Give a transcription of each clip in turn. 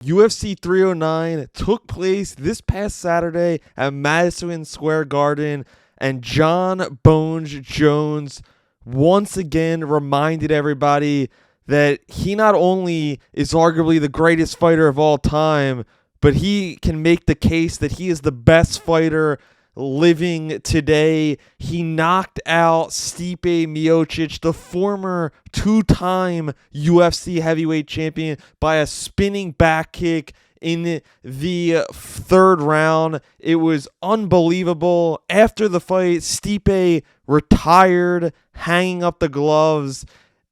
UFC 309 took place this past Saturday at Madison Square Garden, and John Bones Jones once again reminded everybody that he not only is arguably the greatest fighter of all time, but he can make the case that he is the best fighter living today. He knocked out Stipe Miocic, the former two-time UFC heavyweight champion, by a spinning back kick in the third round. It was unbelievable. After the fight, Stipe retired, hanging up the gloves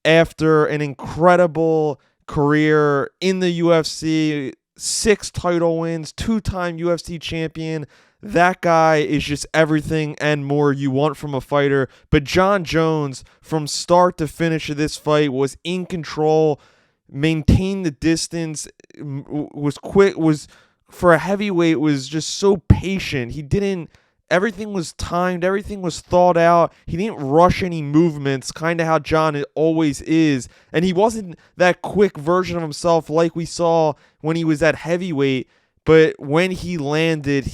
after an incredible career in the UFC. 6 title wins, two-time UFC champion. That guy is just everything and more you want from a fighter. But John Jones, from start to finish of this fight, was in control, maintained the distance, was quick, was for a heavyweight, was just so patient. Everything was timed, everything was thought out. He didn't rush any movements, kind of how John always is. And he wasn't that quick version of himself like we saw when he was at heavyweight. But when he landed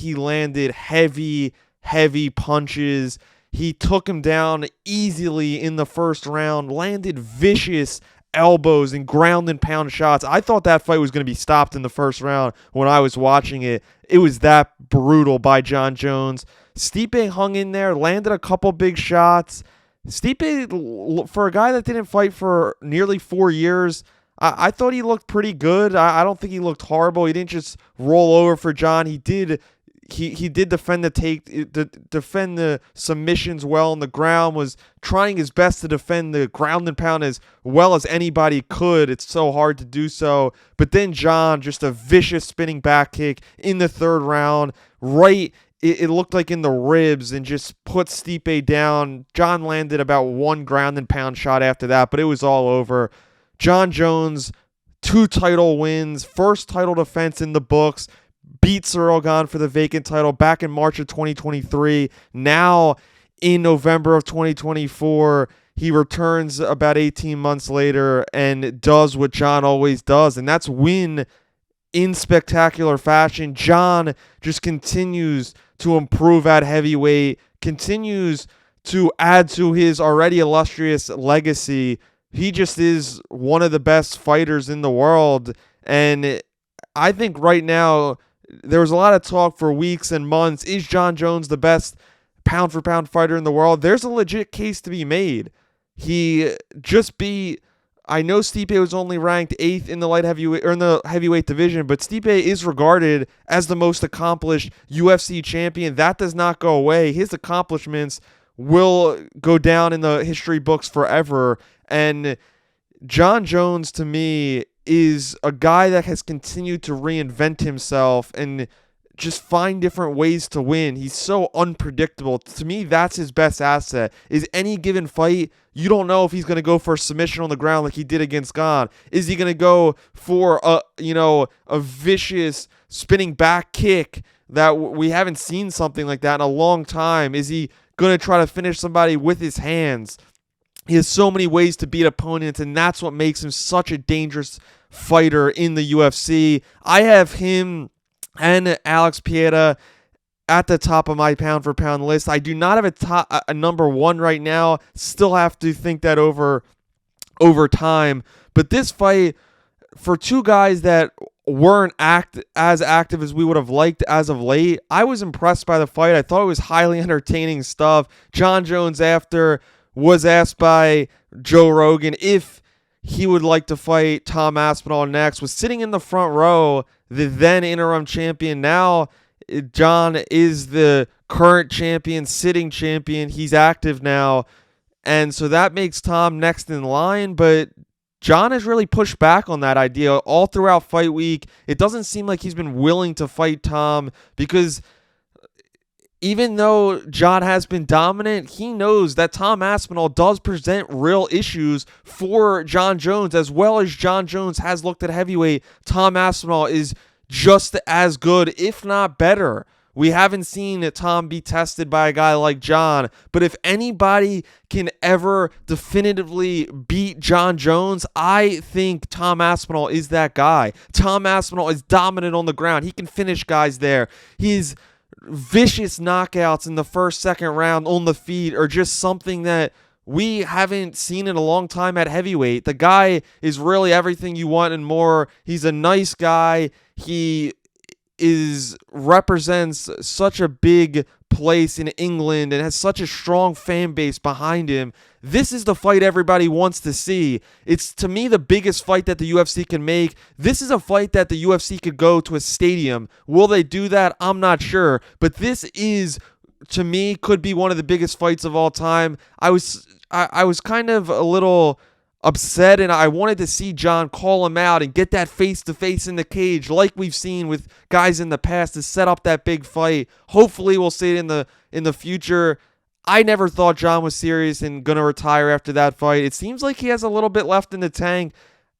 heavy, heavy punches. He took him down easily in the first round, landed vicious elbows and ground and pound shots. I thought that fight was going to be stopped in the first round when I was watching it. It was that brutal by John Jones. Stipe hung in there, landed a couple big shots. Stipe, for a guy that didn't fight for nearly 4 years, I thought he looked pretty good. I don't think he looked horrible. He didn't just roll over for John. He did defend the submissions well on the ground, was trying his best to defend the ground and pound as well as anybody could. It's so hard to do so. But then John, just a vicious spinning back kick in the third round, it looked like in the ribs, and just put Stipe down. John landed about 1 ground and pound shot after that, but it was all over. John Jones, 2 title wins, first title defense in the books, beat Ciryl Gane for the vacant title back in March of 2023. Now, in November of 2024, he returns about 18 months later and does what John always does, and that's win in spectacular fashion. John just continues to improve at heavyweight, continues to add to his already illustrious legacy. He just is one of the best fighters in the world, and I think right now, there was a lot of talk for weeks and months. Is John Jones the best pound-for-pound fighter in the world? There's a legit case to be made. He just beat, I know Stipe was only ranked 8th in the light heavyweight or in the heavyweight division, but Stipe is regarded as the most accomplished UFC champion. That does not go away. His accomplishments will go down in the history books forever. And John Jones, to me, is a guy that has continued to reinvent himself and just find different ways to win. He's so unpredictable. To me, that's his best asset. Is any given fight, you don't know if he's going to go for a submission on the ground like he did against Gane. Is he going to go for a vicious spinning back kick that we haven't seen something like that in a long time? Is he going to try to finish somebody with his hands? He has so many ways to beat opponents, and that's what makes him such a dangerous fighter in the UFC. I have him and Alex Pieta at the top of my pound-for-pound list. I do not have a number 1 right now. Still have to think that over time. But this fight, for 2 guys that weren't as active as we would have liked as of late, I was impressed by the fight. I thought it was highly entertaining stuff. John Jones, after, was asked by Joe Rogan if he would like to fight Tom Aspinall next, was sitting in the front row, the then interim champion. Now John is the current champion, sitting champion. He's active now, and so that makes Tom next in line, but John has really pushed back on that idea all throughout fight week. It doesn't seem like he's been willing to fight Tom, because even though John has been dominant, he knows that Tom Aspinall does present real issues for John Jones. As well as John Jones has looked at heavyweight, Tom Aspinall is just as good, if not better. We haven't seen Tom be tested by a guy like John. But if anybody can ever definitively beat John Jones, I think Tom Aspinall is that guy. Tom Aspinall is dominant on the ground. He can finish guys there. He's vicious knockouts in the first, second round on the feet are just something that we haven't seen in a long time at heavyweight. The guy is really everything you want and more. He's a nice guy. He represents such a big place in England and has such a strong fan base behind him. This is the fight everybody wants to see. It's, to me, the biggest fight that the UFC can make. This is a fight that the UFC could go to a stadium. Will they do that? I'm not sure. But this is, to me, could be one of the biggest fights of all time. I was kind of a little upset, and I wanted to see John call him out and get that face-to-face in the cage like we've seen with guys in the past to set up that big fight. Hopefully we'll see it in the future. I never thought John was serious and going to retire after that fight. It seems like he has a little bit left in the tank,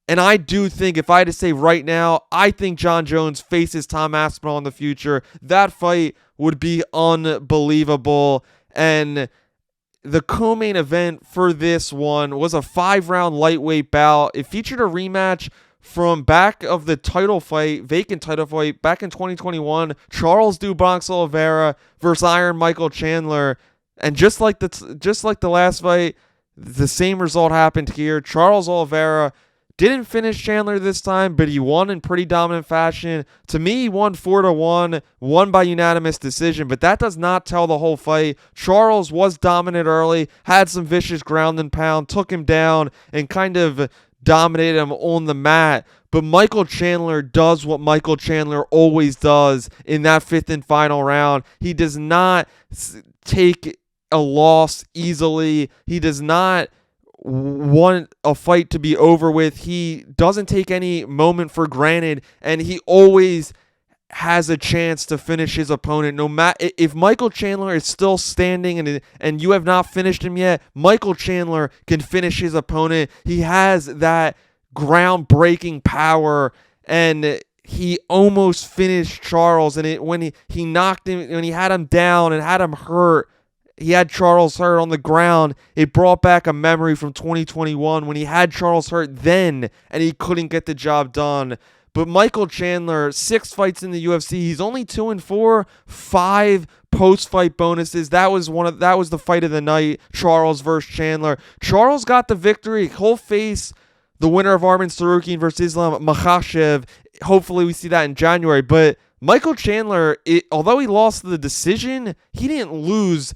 and I do think, if I had to say right now, I think John Jones faces Tom Aspinall in the future. That fight would be unbelievable, and the co-main event for this one was a 5-round lightweight bout. It featured a rematch from back of the title fight, vacant title fight, back in 2021. Charles "Do Bronx" Oliveira versus Iron Michael Chandler. And just like the last fight, the same result happened here. Charles Oliveira didn't finish Chandler this time, but he won in pretty dominant fashion. To me, he won 4-1, won by unanimous decision, but that does not tell the whole fight. Charles was dominant early, had some vicious ground and pound, took him down, and kind of dominated him on the mat. But Michael Chandler does what Michael Chandler always does in that fifth and final round. He does not take a loss easily. He does not want a fight to be over with. He doesn't take any moment for granted, and he always has a chance to finish his opponent. No matter if Michael Chandler is still standing and you have not finished him yet, Michael Chandler can finish his opponent. He has that groundbreaking power, and he almost finished Charles. And when he knocked him, when he had him down and had him hurt, he had Charles hurt on the ground. It brought back a memory from 2021 when he had Charles hurt then and he couldn't get the job done. But Michael Chandler, 6 fights in the UFC. He's only 2-4, 5 post-fight bonuses. That was the fight of the night, Charles versus Chandler. Charles got the victory. He'll face the winner of Arman Tsarukyan versus Islam Makhachev. Hopefully we see that in January. But Michael Chandler, although he lost the decision, he didn't lose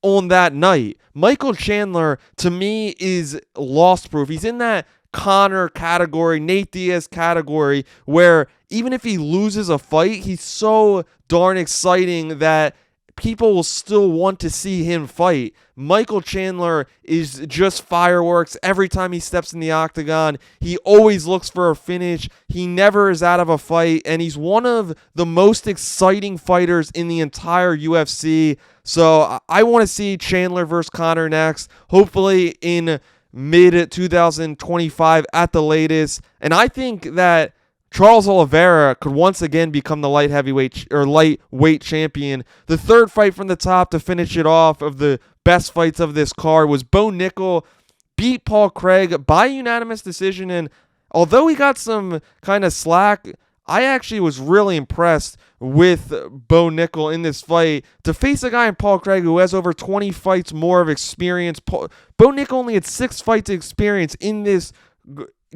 on that night. Michael Chandler, to me, is loss proof. He's in that Conor category, Nate Diaz category, where even if he loses a fight, he's so darn exciting that people will still want to see him fight. Michael Chandler is just fireworks every time he steps in the octagon. He always looks for a finish. He never is out of a fight, and he's one of the most exciting fighters in the entire UFC. So I want to see Chandler versus Conor next, hopefully in mid-2025 at the latest. And I think that Charles Oliveira could once again become the lightweight champion. The third fight from the top to finish it off of the best fights of this card was Bo Nickal beat Paul Craig by unanimous decision. And although he got some kind of slack, I actually was really impressed with Bo Nickal in this fight. To face a guy in Paul Craig who has over 20 fights more of experience. Bo Nickal only had 6 fights of experience in this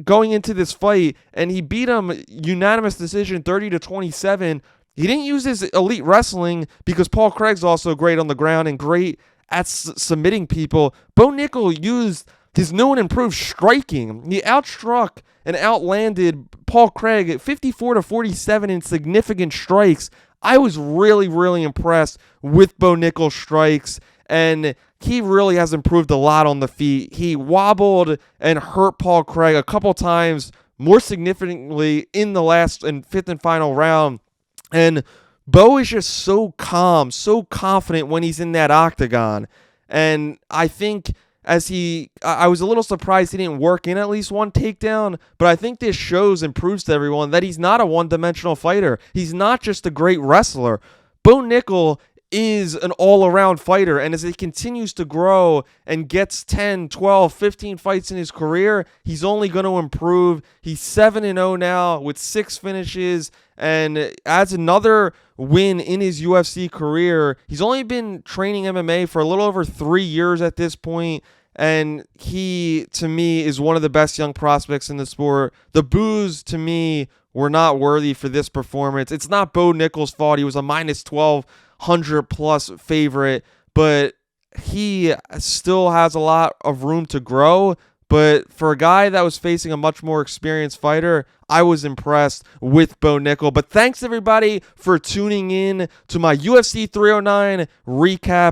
going into this fight, and he beat him unanimous decision 30-27. He didn't use his elite wrestling because Paul Craig's also great on the ground and great at submitting people. Bo Nickal used his new and improved striking. He outstruck and outlanded Paul Craig at 54-47 in significant strikes. I was really, really impressed with Bo Nickal's strikes, and he really has improved a lot on the feet. He wobbled and hurt Paul Craig a couple times, more significantly in the last and fifth and final round. And Bo is just so calm, so confident when he's in that octagon. And I think I was a little surprised he didn't work in at least one takedown, but I think this shows and proves to everyone that he's not a one-dimensional fighter. He's not just a great wrestler. Bo Nickel is an all-around fighter, and as he continues to grow and gets 10, 12, 15 fights in his career, he's only going to improve. He's 7-0 now with 6 finishes and adds another win in his UFC career. He's only been training MMA for a little over 3 years at this point, and he, to me, is one of the best young prospects in the sport. The boos, to me, were not worthy for this performance. It's not Bo Nickel's fault. He was a minus 1,200 plus favorite, but he still has a lot of room to grow. But for a guy that was facing a much more experienced fighter, I was impressed with Bo Nickel. But thanks, everybody, for tuning in to my UFC 309 recap.